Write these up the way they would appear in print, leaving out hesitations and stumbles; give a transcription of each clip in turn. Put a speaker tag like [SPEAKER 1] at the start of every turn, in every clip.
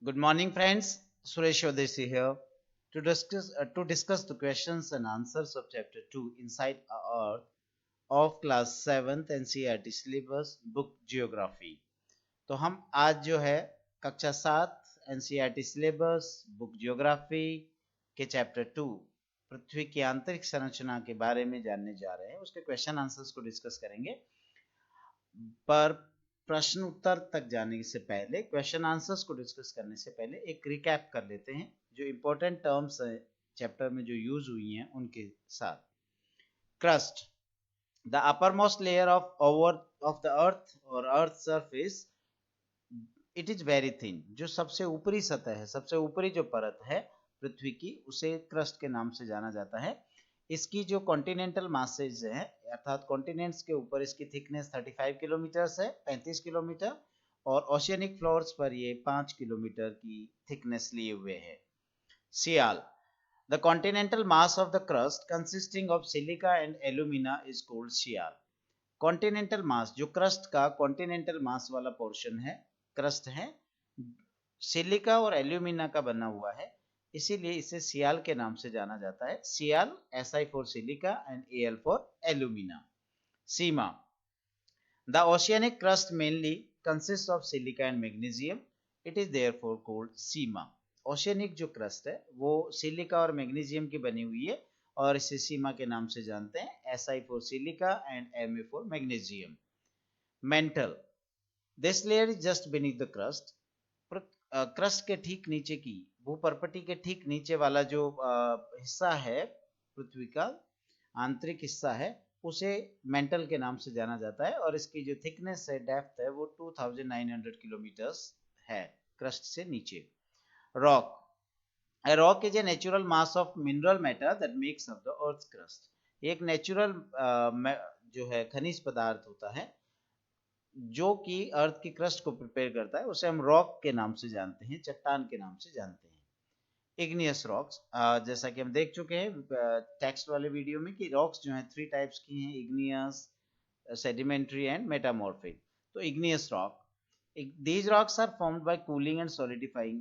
[SPEAKER 1] Good morning, friends. Suresh Odesi here to discuss the questions and answers of Chapter 2 Inside Our Earth of Class 7th NCERT syllabus book Geography. तो हम आज जो है कक्षा 7 NCERT syllabus book Geography के Chapter 2 पृथ्वी की आंतरिक संरचना के बारे में जानने जा रहे हैं। उसके क्वेश्चन आंसर्स को डिस्कस करेंगे। पर प्रश्न उत्तर तक जाने से पहले, क्वेश्चन आंसर्स को डिस्कस करने से पहले एक रिकैप कर लेते हैं जो इंपॉर्टेंट टर्म्स चैप्टर में जो यूज हुई हैं उनके साथ। Crust, the uppermost layer of the earth और earth surface, it is very thin. जो सबसे ऊपरी सतह है, सबसे ऊपरी जो परत है पृथ्वी की, उसे क्रस्ट के नाम से जाना जाता है। इसकी जो कॉन्टिनेंटल मासेज है, अर्थात कॉन्टिनेंट्स के ऊपर इसकी थिकनेस 35 किलोमीटर है, 35 किलोमीटर, और ओशियनिक फ्लोर्स पर ये 5 किलोमीटर की थिकनेस लिए हुए है। Sial, the continental mass of the crust consisting of silica and alumina is called sial. Continental mass, जो क्रस्ट का कॉन्टिनेंटल मास वाला पोर्शन है, क्रस्ट है, सिलिका और एल्यूमिना का बना हुआ है, इसीलिए इसे सियाल के नाम से जाना जाता है। सियाल, Si for silica and Al for alumina. Seema, the oceanic crust mainly consist of silica and magnesium, it is therefore called Seema. Oceanic जो क्रस्ट है वो सिलिका और मैग्नीशियम की बनी हुई है और इसे सीमा के नाम से जानते हैं। Si for silica and Ma for magnesium. Mental, this layer is just beneath the crust. Crust के ठीक नीचे की, भूपर्पटी के ठीक नीचे वाला जो हिस्सा है पृथ्वी का, आंतरिक हिस्सा है, उसे मेंटल के नाम से जाना जाता है और इसकी जो थिकनेस है, डेप्थ है, वो 2900 किलोमीटर्स है क्रस्ट से नीचे। Rock, a rock is a natural mass of mineral matter that makes up the earth's crust। एक नेचुरल जो है खनिज पदार्थ होता है जो कि अर्थ की क्रस्ट को प्रिपेयर करता है, उसे हम रॉक के नाम से जानते हैं, चट्टान के नाम से जानते हैं। इग्नियस रॉक्स, जैसा कि हम देख चुके हैं टेक्स्ट वाले वीडियो में कि रॉक्स जो हैं 3 टाइप्स की हैं, इग्नियस, सेडिमेंट्री एंड मेटामॉर्फिक। तो igneous rock, these rocks are formed by cooling and solidifying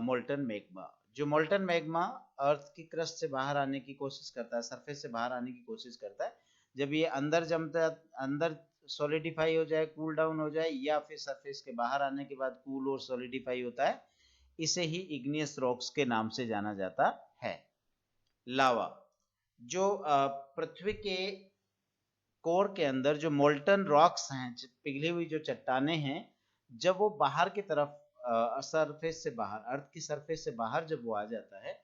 [SPEAKER 1] molten magma. जो मोल्टन मैग्मा अर्थ की क्रस्ट से बाहर आने की कोशिश करता है, सरफेस से बाहर आने की कोशिश करता है, जब ये अंदर जमता, अंदर सॉलिडिफाई हो जाए, कूल डाउन हो जाए, या फिर सरफेस के बाहर आने के बाद कूल और सॉलिडिफाई होता है, इसे ही इग्नियस रॉक्स के नाम से जाना जाता है। लावा, जो पृथ्वी के कोर के अंदर जो मोल्टन रॉक्स हैं, पिघली हुई जो चट्टाने हैं, जब वो बाहर की तरफ सरफेस से बाहर, अर्थ की सरफेस से बाहर जब वो आ जाता है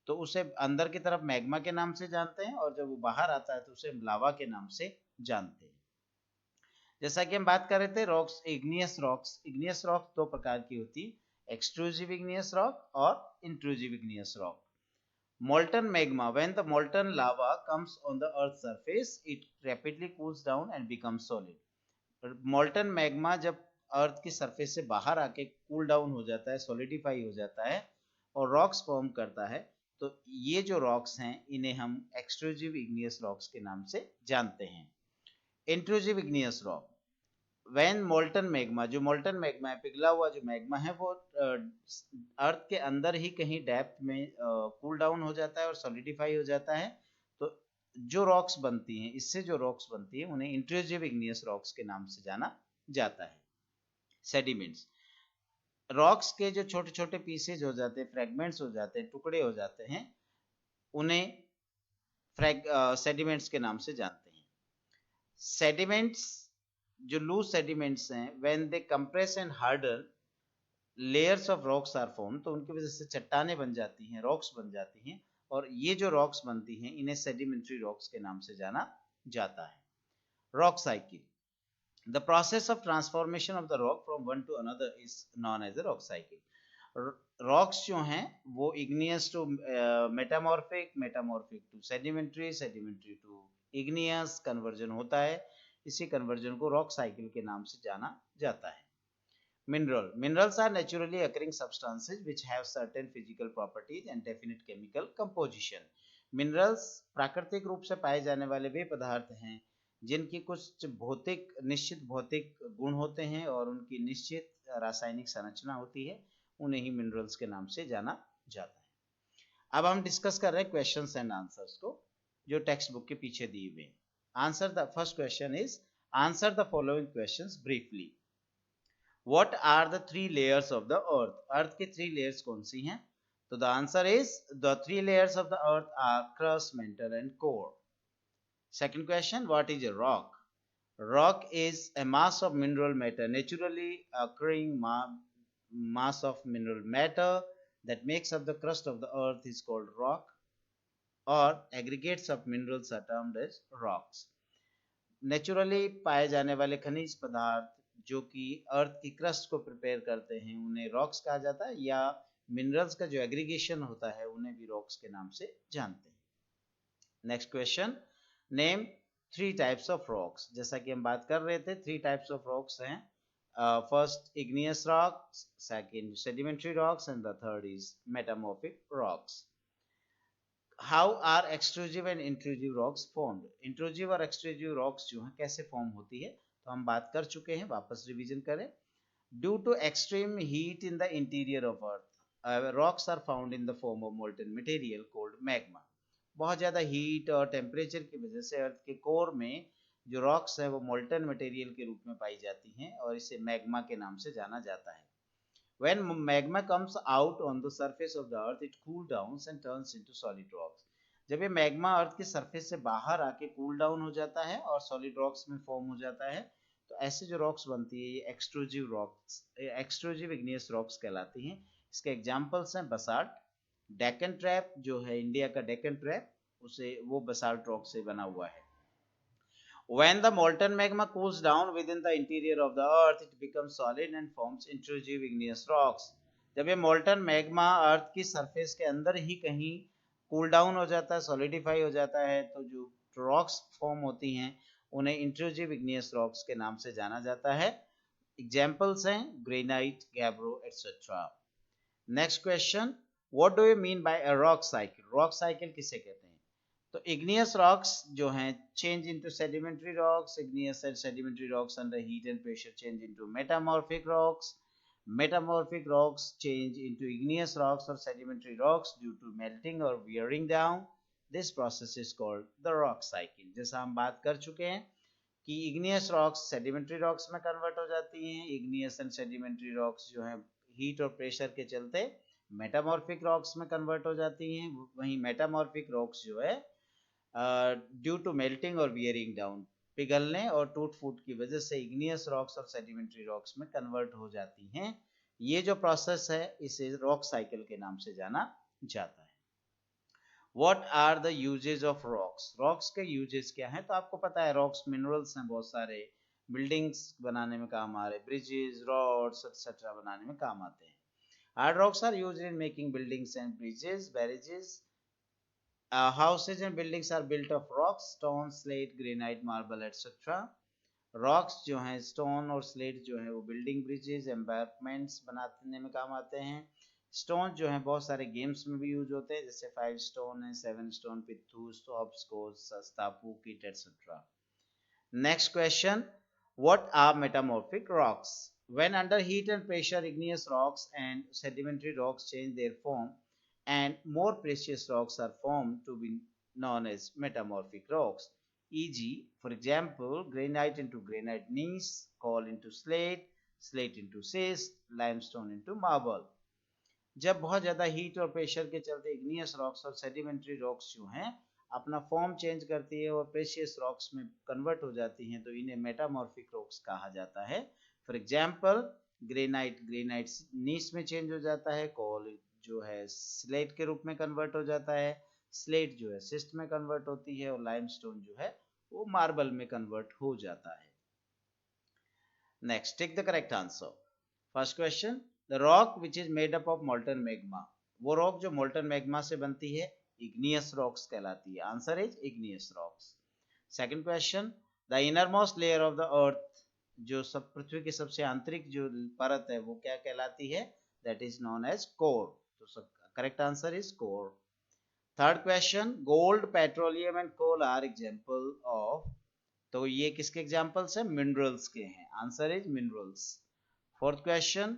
[SPEAKER 1] तो उसे अंदर की तरफ मैग्मा के नाम से जानते हैं, और जब वो बाहर आता है तो उसे लावा के नाम से जानते हैं। जैसा कि हम बात कर रहे थे rocks, igneous rocks, igneous rocks 2 प्रकार की होती है, एक्सट्रूसिव इग्नियस रॉक और intrusive igneous rock. Molten magma, when the molten lava comes on the earth's surface, it rapidly cools down and becomes solid। molten magma जब अर्थ की surface से बाहर आके कूल डाउन हो जाता है, सॉलिडिफाई हो जाता है और रॉक्स फॉर्म करता है, तो ये जो रॉक्स हैं इन्हें हम एक्सट्रूसिव इग्नियस रॉक्स के नाम से जानते हैं। Intrusive igneous rock, when molten magma, जो मोल्टन मैग्मा है, पिघला हुआ जो मैग्मा है, वो अर्थ के अंदर ही कहीं डेप्थ में कूल डाउन हो जाता है और सॉलिडिफाई हो जाता है, तो जो रॉक्स बनती हैं, इससे जो रॉक्स बनती हैं, उन्हें इंट्रूसिव इग्नियस रॉक्स के नाम से जाना जाता है। सेडिमेंट्स, रॉक्स के जो छोटे छोटे पीसेज हो जाते हैं, फ्रेगमेंट्स हो जाते हैं, टुकड़े हो जाते हैं, उन्हें सेडिमेंट्स के नाम से जानते हैं। सेडिमेंट्स, जो लूज सेडिमेंट्स हैं, when they compress and harden, layers of rocks are form, तो उनकी वजह से चट्टाने बन जाती हैं, रॉक्स बन जाती हैं, और ये जो रॉक्स बनती हैं इन्हें सेडिमेंट्री रॉक्स के नाम से जाना जाता है। Rock cycle, the process of transformation of the rock from one to another is known as a rock cycle. Rocks जो हैं वो igneous to metamorphic, metamorphic to sedimentary, sedimentary to igneous conversion होता है, इसी कन्वर्जन को rock cycle के नाम से जाना जाता है। Mineral, minerals are naturally occurring substances which have certain physical properties and definite chemical composition. Minerals प्राकृतिक रूप से पाए जाने वाले वे पदार्थ हैं जिनकी कुछ निश्चित भौतिक गुण होते हैं और उनकी निश्चित रासायनिक संरचना होती है, उन्हें ही मिनरल्स के नाम से जाना जाता है। अब हम डिस्कस कर रहे हैं क्वेश्चंस एंड आंसर्स को, जो टेक्स्ट बुक के पीछे दिए हुए हैं। Answer the first question is, answer the following questions briefly. What are the three layers of the earth? Earth की थ्री लेयर्स कौन सी हैं? तो the answer is, the three layers of the earth are crust, mantle and core. Second question, what is a rock? Rock is a mass of mineral matter, naturally occurring mass of mineral matter that makes up the crust of the earth is called rock, or aggregates of minerals are termed as rocks. Naturally पाए जाने वाले खनिज पदार्थ जो कि अर्थ की crust को prepare करते हैं उन्हें रॉक्स कहा जाता है, या मिनरल्स का जो एग्रीगेशन होता है उन्हें भी रॉक्स के नाम से जानते हैं। Next question, name three types of rocks. जैसा कि हम बात कर रहे थे, थ्री टाइप्स ऑफ रॉक्स हैं। First igneous rocks, second sedimentary rocks and the third is metamorphic rocks. How are extrusive and intrusive rocks formed? Intrusive और extrusive rocks जो हैं कैसे फॉर्म होती है, तो हम बात कर चुके हैं, वापस रिवीजन करें। Due to extreme heat in the interior of earth, rocks are found in the form of molten material called magma. बहुत ज़्यादा हीट और टेम्परेचर की वजह से अर्थ के कोर में जो रॉक्स है वो मोल्टन मटेरियल के रूप में पाई जाती हैं और इसे मैग्मा के नाम से जाना जाता है। When magma comes out on the surface of the earth, it cools down and turns into solid rocks. जब ये मैग्मा अर्थ के सरफेस से बाहर आके कूल डाउन हो जाता है और सॉलिड रॉक्स में फॉर्म हो जाता है, तो ऐसे जो रॉक्स बनती है ये extrusive rocks, extrusive igneous rocks कहलाती हैं। इसके एग्जांपल्स हैं बसाल्ट, डेक्कन ट्रैप जो है इंडिया का डेक्कन ट्रैप, उसे वो बसाल्ट रॉक से बना हुआ है। When the molten magma cools down within the interior of the earth, it becomes solid and forms intrusive igneous rocks. जब ये molten magma अर्थ की सरफेस के अंदर ही कहीं कूल डाउन हो जाता है, सॉलिडिफाई हो जाता है, तो जो रॉक्स फॉर्म होती हैं उन्हें इंट्रूसिव इग्नियस रॉक्स के नाम से जाना जाता है। एग्जाम्पल्स हैं granite, gabbro etcetera. Next question, what do you mean by a rock cycle? Rock cycle किसे कहते हैं? तो इग्नियस रॉक्स जो हैं change into sedimentary rocks, igneous and sedimentary rocks under heat and pressure change into metamorphic rocks, metamorphic rocks change into igneous rocks और sedimentary rocks due to melting और wearing down. This process is called the rock cycle. जैसा हम बात कर चुके हैं कि igneous rocks sedimentary rocks में कन्वर्ट हो जाती हैं, इग्नियस एंड सेडिमेंट्री रॉक्स जो हैं हीट और प्रेशर के चलते मेटामॉर्फिक रॉक्स में कन्वर्ट हो जाती हैं, वहीं मेटामॉर्फिक रॉक्स जो है ड्यू टू मेल्टिंग और वियरिंग डाउन, पिघलने और टूट फूट की वजह से इग्नियस रॉक्स और सेडिमेंट्री रॉक्स में कन्वर्ट हो जाती हैं। ये जो प्रोसेस है इसे रॉक साइकिल के नाम से जाना जाता है। What are the uses of rocks? Rocks के यूजेस क्या हैं? तो आपको पता है रॉक्स मिनरल्स हैं बहुत सारे, बिल्डिंग्स बनाने में काम आ रहे, ब्रिजेस, रोड्स एक्सेट्रा बनाने में काम आते हैं। Hard rocks are used in making buildings and bridges, barrages. Houses and buildings are built of rocks, stone, slate, granite, marble, etc. Rocks जो हैं स्टोन और स्लेट जो है वो बिल्डिंग, ब्रिजेस, एम्बार्कमेंट्स बनाने में काम आते हैं। स्टोन जो है बहुत सारे गेम्स में भी यूज होते हैं, जैसे 5 स्टोन है, 7 स्टोन, पिथू, हॉपस्कॉच, तापू, किट etcetera. Next question, what are metamorphic rocks? When under heat and pressure, igneous rocks and sedimentary rocks change their form and more precious rocks are formed to be known as metamorphic rocks. E.g., for example, granite into granite gneiss, coal into slate, slate into schist, limestone into marble. जब बहुत ज़्यादा heat और pressure के चलते igneous rocks और sedimentary rocks जो हैं अपना फॉर्म चेंज करती है और प्रेशियस रॉक्स में कन्वर्ट हो जाती हैं, तो इन्हें मेटामॉर्फिक रॉक्स कहा जाता है। For example, granite granite gneiss में चेंज हो जाता है, कोल जो है स्लेट के रूप में कन्वर्ट हो जाता है, स्लेट जो है सिस्ट में कन्वर्ट होती है और लाइमस्टोन जो है वो मार्बल में कन्वर्ट हो जाता है। Next, take the correct answer. First question, the rock which is made up of molten magma. वो रॉक जो मोल्टन मैग्मा से बनती है इग्नियस रॉक्स कहलाती है। Answer is igneous rocks. Second question, the innermost layer of the earth, जो सब पृथ्वी की सबसे आंतरिक जो परत है वो क्या कहलाती है? That is known as core. तो correct answer is core. Third question, gold, petroleum and coal are example of. तो ये किसके एग्जांपल्स हैं? मिनरल्स के हैं। Answer is minerals. Fourth question,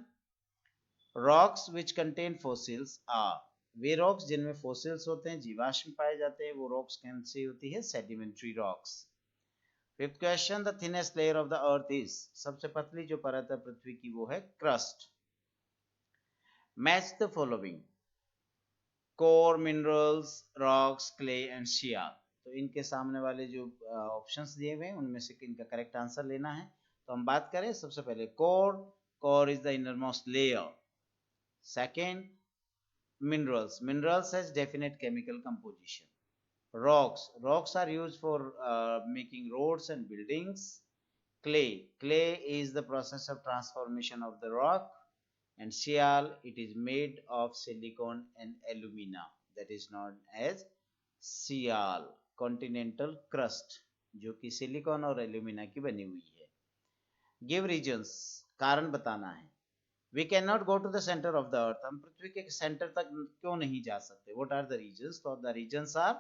[SPEAKER 1] rocks which contain fossils are, वे रॉक्स जिनमें fossils होते हैं, जीवाश्म पाए जाते हैं, वो रॉक्स कौन सी होती है? Sedimentary rocks. Fifth question, the thinnest layer of the earth is, सबसे पतली जो परत है पृथ्वी की वो है crust. Match the following, core, minerals, rocks, clay and shear. तो इनके सामने वाले जो ऑप्शंस दिए हुए हैं उनमें से इनका करेक्ट आंसर लेना है। तो हम बात करें सबसे पहले core, core is the innermost layer. Second, minerals, minerals has definite chemical composition. Rocks, rocks are used for making roads and buildings. Clay, clay is the process of transformation of the rock. And shale, it is made of silicon and alumina, that is known as shale, continental crust, जो कि silicon और alumina की बनी हुई है। Give regions, कारण बताना है। We can not go to the centre of the earth, हम पृथ्वी के सेंटर तक क्यों नहीं जा सकते? What are the reasons? तो the reasons are,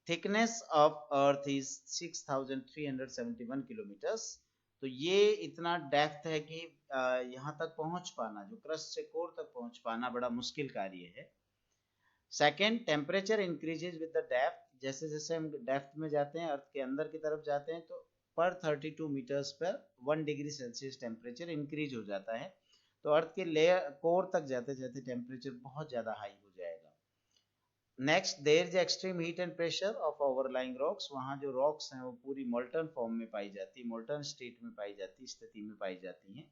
[SPEAKER 1] thickness of earth is 6371 kilometres, तो ये इतना डेप्थ है कि यहाँ तक पहुंच पाना, जो क्रस्ट से कोर तक पहुंच पाना बड़ा मुश्किल कार्य है। Second, temperature increases with the depth, जैसे जैसे हम डेप्थ में जाते हैं, अर्थ के अंदर की तरफ जाते हैं, तो पर 32 मीटर्स पर 1 डिग्री सेल्सियस टेम्परेचर इंक्रीज हो जाता है। तो अर्थ के लेयर कोर तक जाते जाते टेम्परेचर बहुत ज्यादा हाई हो जाएगा। Next, there is extreme heat and pressure of overlying rocks, वहां जो रॉक्स हैं वो पूरी मोल्टन फॉर्म में पाई जाती है, मोल्टन स्टेट में पाई जाती, स्थिति में पाई जाती हैं।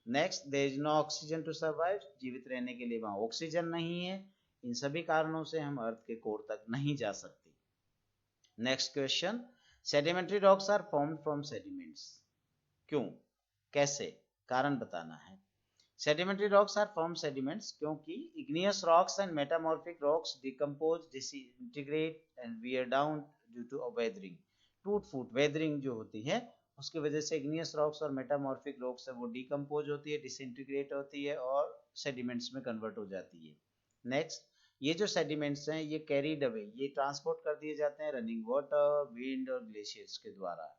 [SPEAKER 1] Next, there is no oxygen to survive, जीवित रहने के लिए वहां ऑक्सीजन नहीं है। इन सभी कारणों से हम अर्थ के कोर तक नहीं जा सकते। Next question, sedimentary rocks are formed from sediments, क्यों, कैसे, कारण बताना है। Sedimentary rocks are from sediments क्योंकि igneous rocks and metamorphic rocks decompose, disintegrate and wear down due to weathering. टूट फूट, weathering जो होती है उसकी वजह से igneous rocks और metamorphic rocks है वो decompose होती है, disintegrate होती है और sediments में convert हो जाती है। Next, ये जो sediments हैं ये carried away, ये transport कर दिए जाते हैं running water, wind और glaciers के द्वारा।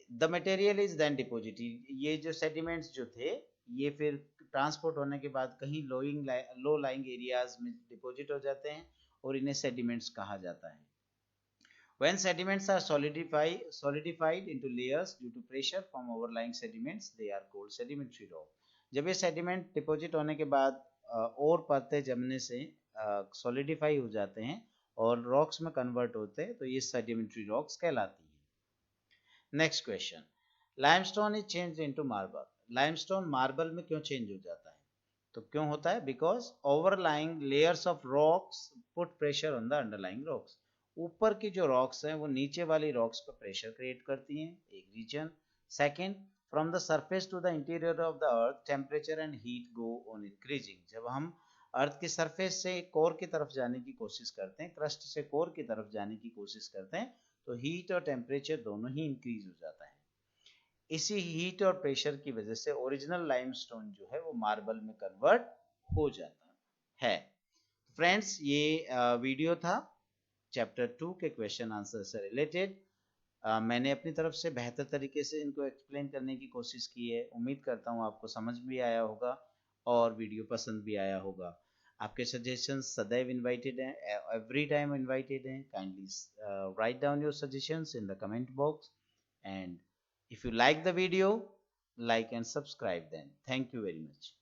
[SPEAKER 1] The material is then deposited, ये जो sediments जो थे ये फिर ट्रांसपोर्ट होने के बाद कहीं लो लाइंग एरियाज में डिपॉजिट हो जाते हैं और इन्हें सेडिमेंट्स कहा जाता है। When sediments are solidified into layers due to pressure from overlying sediments, they are called sedimentary rock. जब ये सेडिमेंट डिपॉजिट होने के बाद और परतें जमने से सॉलिडिफाई हो जाते हैं और रॉक्स में कन्वर्ट होते हैं तो ये सेडिमेंट्री रॉक्स कहलाती है। Next question, limestone is changed into marble, limestone marble में क्यों चेंज हो जाता है? तो क्यों होता है? Because overlying layers of rocks put pressure on the underlying rocks, ऊपर की जो रॉक्स हैं वो नीचे वाली रॉक्स पर प्रेशर क्रिएट करती हैं, एक reason. Second, from the surface to the interior of the earth temperature and heat go on increasing, जब हम अर्थ की सरफेस से कोर की तरफ जाने की कोशिश करते हैं, क्रस्ट से कोर की तरफ जाने की कोशिश करते हैं, तो हीट और टेम्परेचर दोनों ही इंक्रीज हो जाता है। इसी हीट और प्रेशर की वजह से ओरिजिनल लाइमस्टोन जो है वो मार्बल में कन्वर्ट हो जाता है। फ्रेंड्स, ये वीडियो था चैप्टर 2 के क्वेश्चन आंसर से रिलेटेड। मैंने अपनी तरफ से बेहतर तरीके से इनको एक्सप्लेन करने की कोशिश की है। उम्मीद करता हूँ आपको समझ भी आया होगा और वीडियो पसंद भी आया होगा। आपके सजेशंस सदैव इनवाइटेड हैं, एवरी टाइम इनवाइटेड हैं। Kindly write down your suggestions in the comment box, and if you like the video, like and subscribe then. Thank you very much.